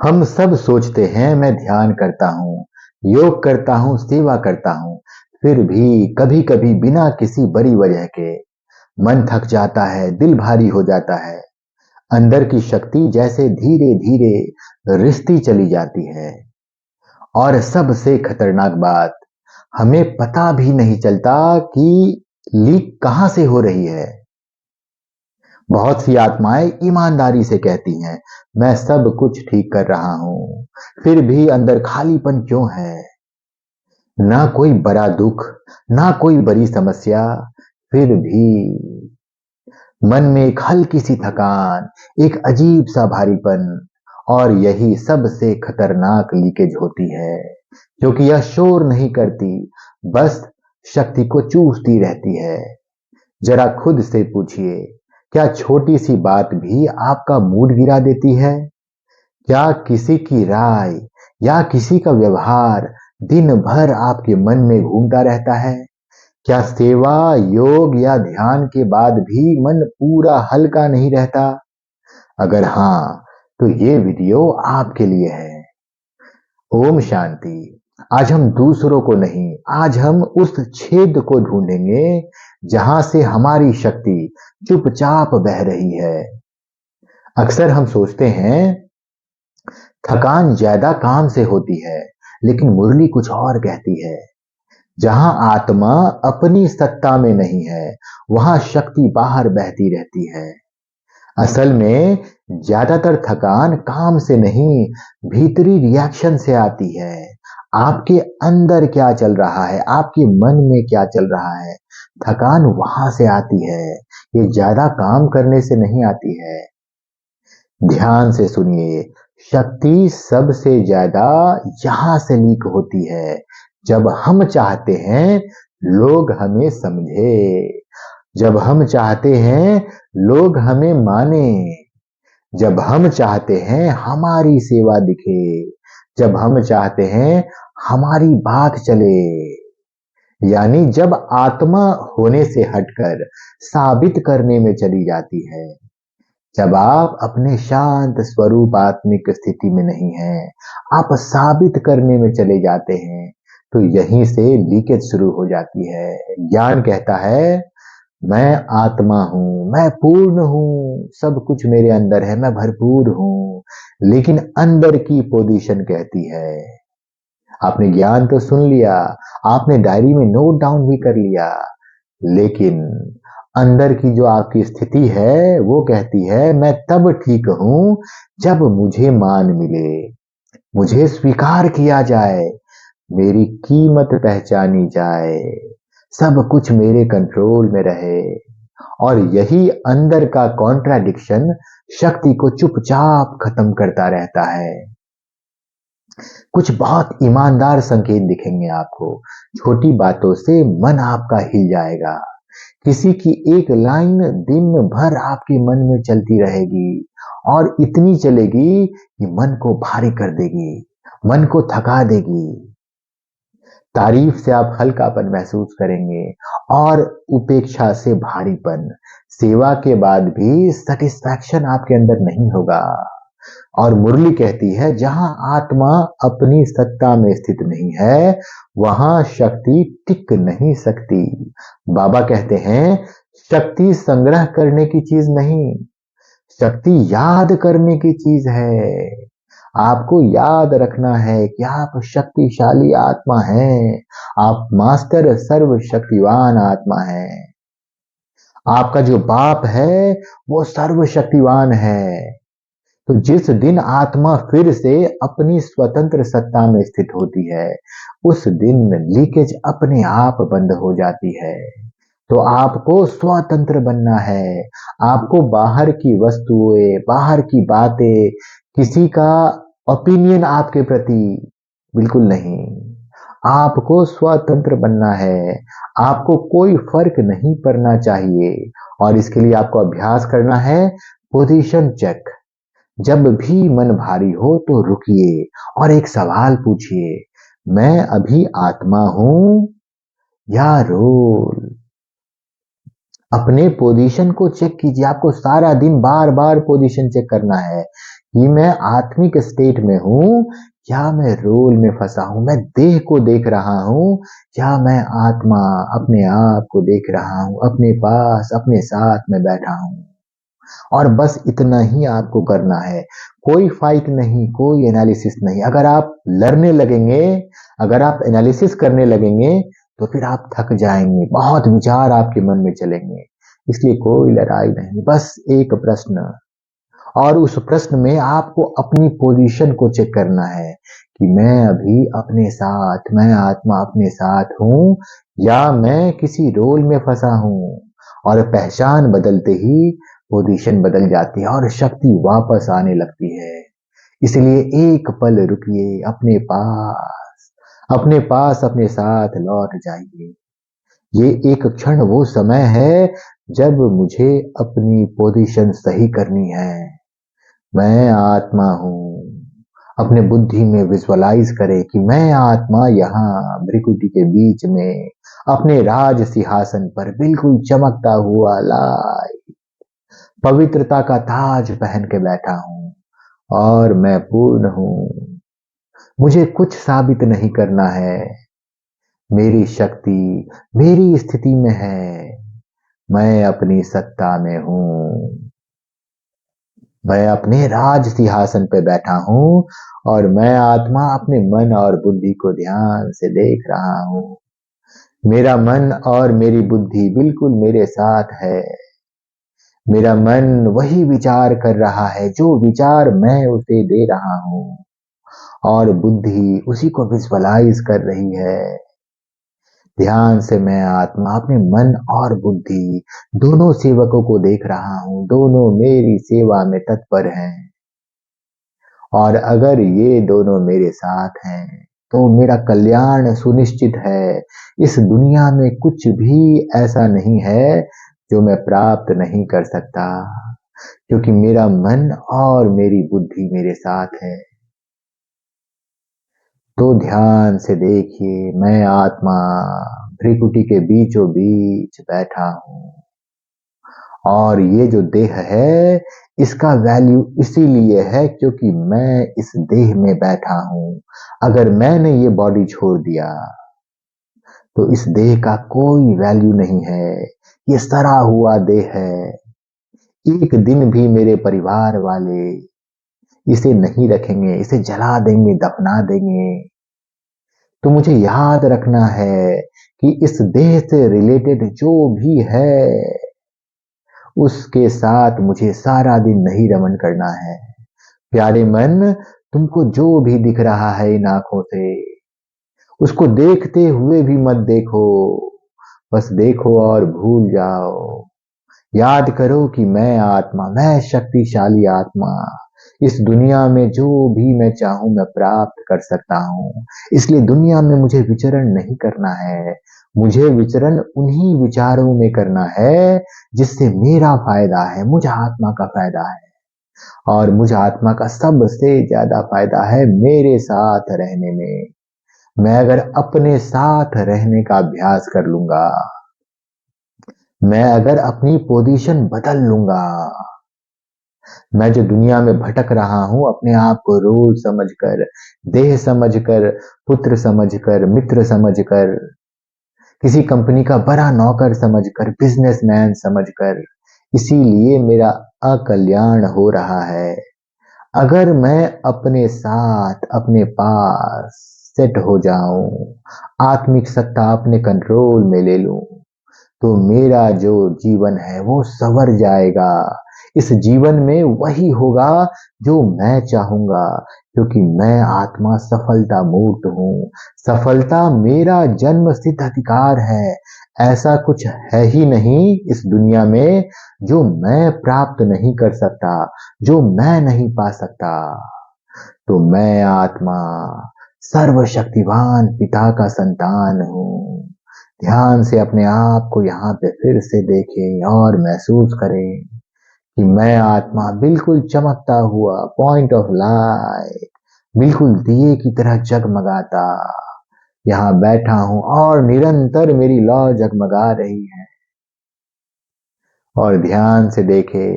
हम सब सोचते हैं मैं ध्यान करता हूँ, योग करता हूँ, सेवा करता हूँ, फिर भी कभी-कभी बिना किसी बड़ी वजह के मन थक जाता है, दिल भारी हो जाता है। अंदर की शक्ति जैसे धीरे-धीरे रिश्ती चली जाती है। और सबसे खतरनाक बात, हमें पता भी नहीं चलता कि लीक कहाँ से हो रही है। बहुत सी आत्माएं ईमानदारी से कहती हैं, मैं सब कुछ ठीक कर रहा हूँ, फिर भी अंदर खालीपन क्यों है? ना कोई बड़ा दुख, ना कोई बड़ी समस्या, फिर भी मन में एक हल्की सी थकान, एक अजीब सा भारीपन। और यही सबसे खतरनाक लीकेज होती है, क्योंकि यह शोर नहीं करती, बस शक्ति को चूसती रहती है। जरा खुद से पूछिए, क्या छोटी सी बात भी आपका मूड गिरा देती है? क्या किसी की राय या किसी का व्यवहार दिन भर आपके मन में घूमता रहता है? क्या सेवा, योग या ध्यान के बाद भी मन पूरा हल्का नहीं रहता? अगर हाँ, तो ये वीडियो आपके लिए है। ओम शांति। आज हम दूसरों को नहीं, आज हम उस छेद को ढूंढेंगे जहां से हमारी शक्ति चुपचाप बह रही है। अक्सर हम सोचते हैं थकान ज्यादा काम से होती है, लेकिन मुरली कुछ और कहती है। जहां आत्मा अपनी सत्ता में नहीं है, वहां शक्ति बाहर बहती रहती है। असल में ज्यादातर थकान काम से नहीं, भीतरी रिएक्शन से आती है। आपके अंदर क्या चल रहा है, आपके मन में क्या चल रहा है, थकान वहां से आती है। ये ज्यादा काम करने से नहीं आती है। ध्यान से सुनिए, शक्ति सबसे ज्यादा यहां से लीक होती है, जब हम चाहते हैं लोग हमें समझे, जब हम चाहते हैं लोग हमें माने, जब हम चाहते हैं हमारी सेवा दिखे, जब हम चाहते हैं हमारी बात चले। यानी जब आत्मा होने से हटकर साबित करने में चली जाती है। जब आप अपने शांत स्वरूप आत्मिक स्थिति में नहीं हैं, आप साबित करने में चले जाते हैं, तो यहीं से लीकेज शुरू हो जाती है। ज्ञान कहता है, मैं आत्मा हूँ, मैं पूर्ण हूँ, सब कुछ मेरे अंदर है, मैं भरपूर हूँ। लेकिन अंदर की पोजीशन कहती है, आपने ज्ञान तो सुन लिया, आपने डायरी में नोट डाउन भी कर लिया, लेकिन अंदर की जो आपकी स्थिति है वो कहती है, मैं तब ठीक हूं जब मुझे मान मिले, मुझे स्वीकार किया जाए, मेरी कीमत पहचानी जाए, सब कुछ मेरे कंट्रोल में रहे। और यही अंदर का कॉन्ट्राडिक्शन शक्ति को चुपचाप खत्म करता रहता है। कुछ बहुत ईमानदार संकेत दिखेंगे आपको। छोटी बातों से मन आपका हिल जाएगा। किसी की एक लाइन दिन भर आपके मन में चलती रहेगी और इतनी चलेगी कि मन को भारी कर देगी, मन को थका देगी। तारीफ से आप हल्कापन महसूस करेंगे और उपेक्षा से भारीपन। सेवा के बाद भी सेटिस्फैक्शन आपके अंदर नहीं होगा। और मुरली कहती है, जहां आत्मा अपनी सत्ता में स्थित नहीं है, वहां शक्ति टिक नहीं सकती। बाबा कहते हैं, शक्ति संग्रह करने की चीज नहीं, शक्ति याद करने की चीज है। आपको याद रखना है कि आप शक्तिशाली आत्मा हैं, आप मास्टर सर्वशक्तिवान आत्मा हैं। आपका जो बाप है वो सर्वशक्तिवान है। तो जिस दिन आत्मा फिर से अपनी स्वतंत्र सत्ता में स्थित होती है, उस दिन लीकेज अपने आप बंद हो जाती है। तो आपको स्वतंत्र बनना है। आपको बाहर की वस्तुएं, बाहर की बातें, किसी का ओपिनियन आपके प्रति बिल्कुल नहीं। आपको स्वतंत्र बनना है। आपको कोई फर्क नहीं पड़ना चाहिए। और इसके लिए आपको अभ्यास करना है पोजीशन चेक। जब भी मन भारी हो तो रुकिए और एक सवाल पूछिए, मैं अभी आत्मा हूं या रोल? अपने पोजीशन को चेक कीजिए। आपको सारा दिन बार बार पोजीशन चेक करना है। कि मैं आत्मिक स्टेट में हूँ या मैं रोल में फंसा हूँ, मैं देह को देख रहा हूँ या मैं आत्मा अपने आप को देख रहा हूँ, अपने पास अपने साथ में बैठा हूँ। और बस इतना ही आपको करना है, कोई फाइट नहीं, कोई एनालिसिस नहीं। अगर आप लड़ने लगेंगे, अगर आप एनालिसिस करने लगेंगे तो फिर आप थक जाएंगे, बहुत विचार आपके मन में चलेंगे। इसलिए कोई लड़ाई नहीं, बस एक प्रश्न, और उस प्रश्न में आपको अपनी पोजीशन को चेक करना है कि मैं अभी अपने साथ, मैं आत्मा अपने साथ हूं या मैं किसी रोल में फंसा हूं। और पहचान बदलते ही पोजीशन बदल जाती है और शक्ति वापस आने लगती है। इसलिए एक पल रुकिए, अपने पास अपने साथ लौट जाइए। ये एक क्षण वो समय है जब मुझे अपनी पोजीशन सही करनी है। मैं आत्मा हूँ। अपने बुद्धि में विजुअलाइज करे कि मैं आत्मा यहाँ भृकुटी के बीच में अपने राज सिंहासन पर बिल्कुल चमकता हुआ लाल पवित्रता का ताज पहन के बैठा हूँ और मैं पूर्ण हूँ। मुझे कुछ साबित नहीं करना है। मेरी शक्ति मेरी स्थिति में है। मैं अपनी सत्ता में हूँ। मैं अपने राज सिंहासन पे बैठा हूँ और मैं आत्मा अपने मन और बुद्धि को ध्यान से देख रहा हूँ। मेरा मन और मेरी बुद्धि बिल्कुल मेरे साथ है। मेरा मन वही विचार कर रहा है जो विचार मैं उसे दे रहा हूँ और बुद्धि उसी को विजुअलाइज कर रही है। ध्यान से मैं आत्मा अपने मन और बुद्धि दोनों सेवकों को देख रहा हूँ। दोनों मेरी सेवा में तत्पर हैं और अगर ये दोनों मेरे साथ हैं तो मेरा कल्याण सुनिश्चित है। इस दुनिया में कुछ भी ऐसा नहीं है जो मैं प्राप्त नहीं कर सकता, क्योंकि मेरा मन और मेरी बुद्धि मेरे साथ है। तो ध्यान से देखिए, मैं आत्मा भृकुटी के बीचों बीच बैठा हूँ और ये जो देह है इसका वैल्यू इसीलिए है क्योंकि मैं इस देह में बैठा हूँ। अगर मैंने ये बॉडी छोड़ दिया तो इस देह का कोई वैल्यू नहीं है। ये सड़ा हुआ देह है। एक दिन भी मेरे परिवार वाले इसे नहीं रखेंगे, इसे जला देंगे, दफना देंगे। तो मुझे याद रखना है कि इस देह से रिलेटेड जो भी है उसके साथ मुझे सारा दिन नहीं रमन करना है। प्यारे मन, तुमको जो भी दिख रहा है इन आंखों से, उसको देखते हुए भी मत देखो, बस देखो और भूल जाओ। याद करो कि मैं आत्मा, मैं शक्तिशाली आत्मा, इस दुनिया में जो भी मैं चाहूं मैं प्राप्त कर सकता हूं। इसलिए दुनिया में मुझे विचरण नहीं करना है। मुझे विचरण उन्हीं विचारों में करना है जिससे मेरा फायदा है, मुझ आत्मा का फायदा है। और मुझ आत्मा का सबसे ज्यादा फायदा है मेरे साथ रहने में। मैं अगर अपने साथ रहने का अभ्यास कर लूंगा, मैं अगर अपनी पोजीशन बदल लूंगा, मैं जो दुनिया में भटक रहा हूं अपने आप को रोल समझकर, देह समझकर, पुत्र समझकर, मित्र समझकर, किसी कंपनी का बड़ा नौकर समझकर, बिजनेसमैन समझकर, इसीलिए मेरा अकल्याण हो रहा है। अगर मैं अपने साथ अपने पास सेट हो जाऊं, आत्मिक सत्ता अपने कंट्रोल में ले लूं, तो मेरा जो जीवन है वो संवर जाएगा। इस जीवन में वही होगा जो मैं चाहूंगा, क्योंकि मैं आत्मा सफलता मूर्त हूँ। सफलता मेरा जन्म सिद्ध अधिकार है। ऐसा कुछ है ही नहीं इस दुनिया में जो मैं प्राप्त नहीं कर सकता, जो मैं नहीं पा सकता। तो मैं आत्मा सर्वशक्तिवान पिता का संतान हूँ। ध्यान से अपने आप को यहाँ पे फिर से देखें और महसूस करें कि मैं आत्मा बिल्कुल चमकता हुआ पॉइंट ऑफ लाइट, बिल्कुल दिए की तरह जगमगाता यहाँ बैठा हूँ और निरंतर मेरी लौ जगमगा रही है। और ध्यान से देखे,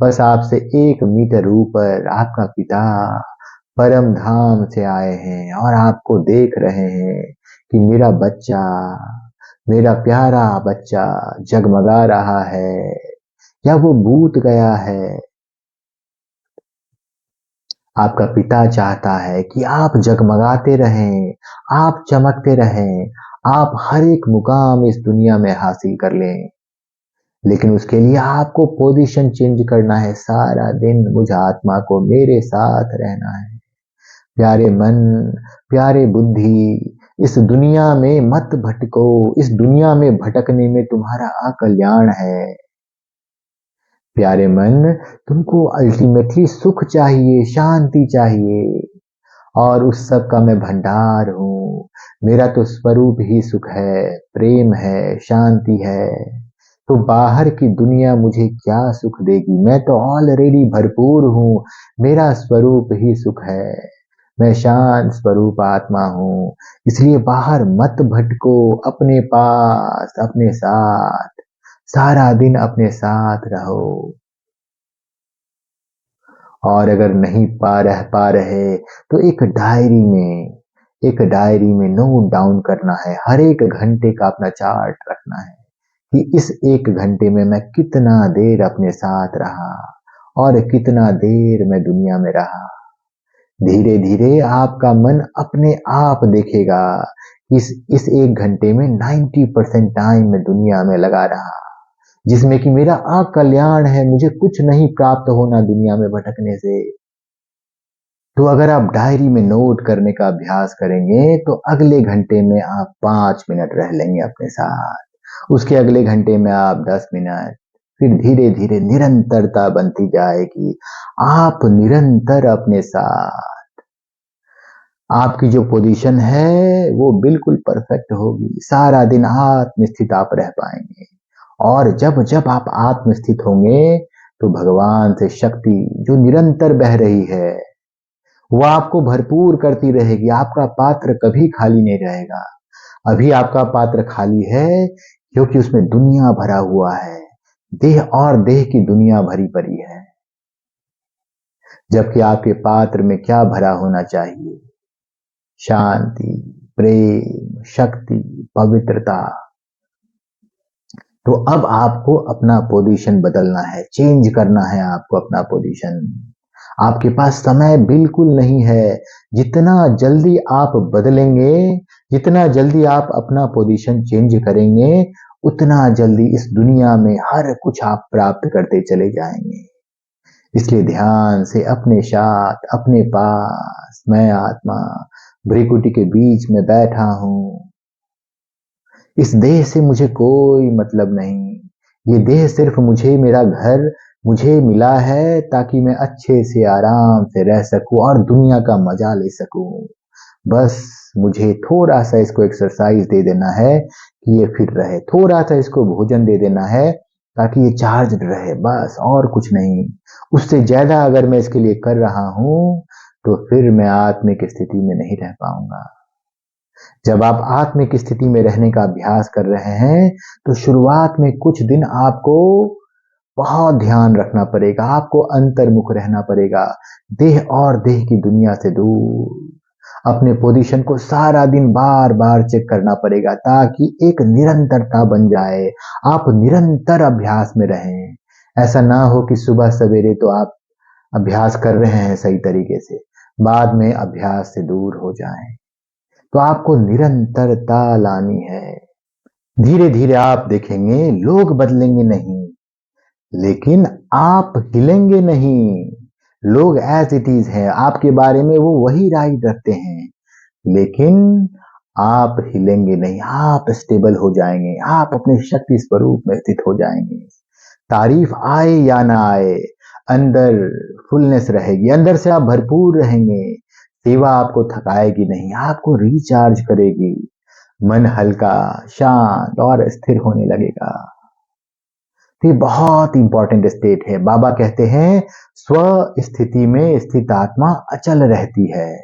बस आपसे 1 मीटर ऊपर आपका पिता परम धाम से आए हैं और आपको देख रहे हैं कि मेरा बच्चा, मेरा प्यारा बच्चा जगमगा रहा है या वो भूत गया है। आपका पिता चाहता है कि आप जगमगाते रहें, आप चमकते रहें, आप हर एक मुकाम इस दुनिया में हासिल कर लें। लेकिन उसके लिए आपको पोजीशन चेंज करना है। सारा दिन मुझ आत्मा को मेरे साथ रहना है। प्यारे मन, प्यारे बुद्धि, इस दुनिया में मत भटको। इस दुनिया में भटकने में तुम्हारा अकल्याण है। प्यारे मन, तुमको अल्टीमेटली सुख चाहिए, शांति चाहिए और उस सब का मैं भंडार हूँ। मेरा तो स्वरूप ही सुख है, प्रेम है, शांति है। तो बाहर की दुनिया मुझे क्या सुख देगी? मैं तो ऑलरेडी भरपूर हूँ। मेरा स्वरूप ही सुख है। मैं शांत स्वरूप आत्मा हूँ। इसलिए बाहर मत भटको, अपने पास, अपने साथ, सारा दिन अपने साथ रहो। और अगर नहीं रह पा रहे तो एक डायरी में नोट डाउन करना है। हर एक घंटे का अपना चार्ट रखना है कि इस 1 घंटे में मैं कितना देर अपने साथ रहा और कितना देर मैं दुनिया में रहा। धीरे धीरे आपका मन अपने आप देखेगा इस 1 घंटे में 90% टाइम मैं दुनिया में लगा रहा, जिसमें कि मेरा अकल्याण है। मुझे कुछ नहीं प्राप्त होना दुनिया में भटकने से। तो अगर आप डायरी में नोट करने का अभ्यास करेंगे तो अगले घंटे में आप 5 मिनट रह लेंगे अपने साथ। उसके अगले घंटे में आप 10 मिनट, फिर धीरे धीरे निरंतरता बनती जाएगी। आप निरंतर अपने साथ, आपकी जो पोजीशन है वो बिल्कुल परफेक्ट होगी। सारा दिन आत्मस्थित आप रह पाएंगे और जब जब आप आत्मस्थित होंगे तो भगवान से शक्ति जो निरंतर बह रही है वो आपको भरपूर करती रहेगी। आपका पात्र कभी खाली नहीं रहेगा। अभी आपका पात्र खाली है क्योंकि उसमें दुनिया भरा हुआ है, देह और देह की दुनिया भरी पड़ी है। जबकि आपके पात्र में क्या भरा होना चाहिए? शांति, प्रेम, शक्ति, पवित्रता। तो अब आपको अपना पोजीशन बदलना है, चेंज करना है आपको अपना पोजीशन। आपके पास समय बिल्कुल नहीं है। जितना जल्दी आप बदलेंगे, जितना जल्दी आप अपना पोजीशन चेंज करेंगे, उतना जल्दी इस दुनिया में हर कुछ आप प्राप्त करते चले जाएंगे। इसलिए ध्यान से अपने साथ, अपने पास, मैं आत्मा भ्रिकुटी के बीच में बैठा हूँ। इस देह से मुझे कोई मतलब नहीं। ये देह सिर्फ मुझे मेरा घर मुझे मिला है ताकि मैं अच्छे से आराम से रह सकूं और दुनिया का मजा ले सकूं। बस मुझे थोड़ा सा इसको एक्सरसाइज दे देना है कि ये फिट रहे, थोड़ा सा इसको भोजन दे देना है ताकि ये चार्ज रहे, बस और कुछ नहीं। उससे ज्यादा अगर मैं इसके लिए कर रहा हूं तो फिर मैं आत्मिक स्थिति में नहीं रह पाऊंगा। जब आप आत्मिक स्थिति में रहने का अभ्यास कर रहे हैं तो शुरुआत में कुछ दिन आपको बहुत ध्यान रखना पड़ेगा, आपको अंतर्मुख रहना पड़ेगा, देह और देह की दुनिया से दूर। अपने पोजीशन को सारा दिन बार बार चेक करना पड़ेगा ताकि एक निरंतरता बन जाए। आप निरंतर अभ्यास में रहें। ऐसा ना हो कि सुबह सवेरे तो आप अभ्यास कर रहे हैं सही तरीके से, बाद में अभ्यास से दूर हो जाएं। तो आपको निरंतरता लानी है। धीरे धीरे आप देखेंगे लोग बदलेंगे नहीं, लेकिन आप हिलेंगे नहीं। लोग एज इट इज है, आपके बारे में वो वही राय रखते हैं, लेकिन आप हिलेंगे नहीं। आप स्टेबल हो जाएंगे, आप अपने शक्ति स्वरूप में स्थित हो जाएंगे। तारीफ आए या ना आए, अंदर फुलनेस रहेगी, अंदर से आप भरपूर रहेंगे। सेवा आपको थकाएगी नहीं, आपको रिचार्ज करेगी। मन हल्का, शांत और स्थिर होने लगेगा। ये बहुत इंपॉर्टेंट स्टेट है। बाबा कहते हैं स्व स्थिति में स्थित आत्मा अचल रहती है।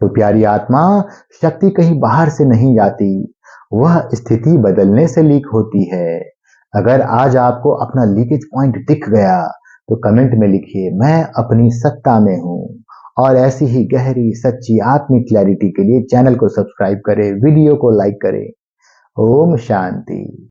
तो प्यारी आत्मा, शक्ति कहीं बाहर से नहीं जाती, वह स्थिति बदलने से लीक होती है। अगर आज आपको अपना लीकेज पॉइंट दिख गया तो कमेंट में लिखिए मैं अपनी सत्ता में हूँ। और ऐसी ही गहरी सच्ची आत्मिक क्लैरिटी के लिए चैनल को सब्सक्राइब करें, वीडियो को लाइक करें। ओम शांति।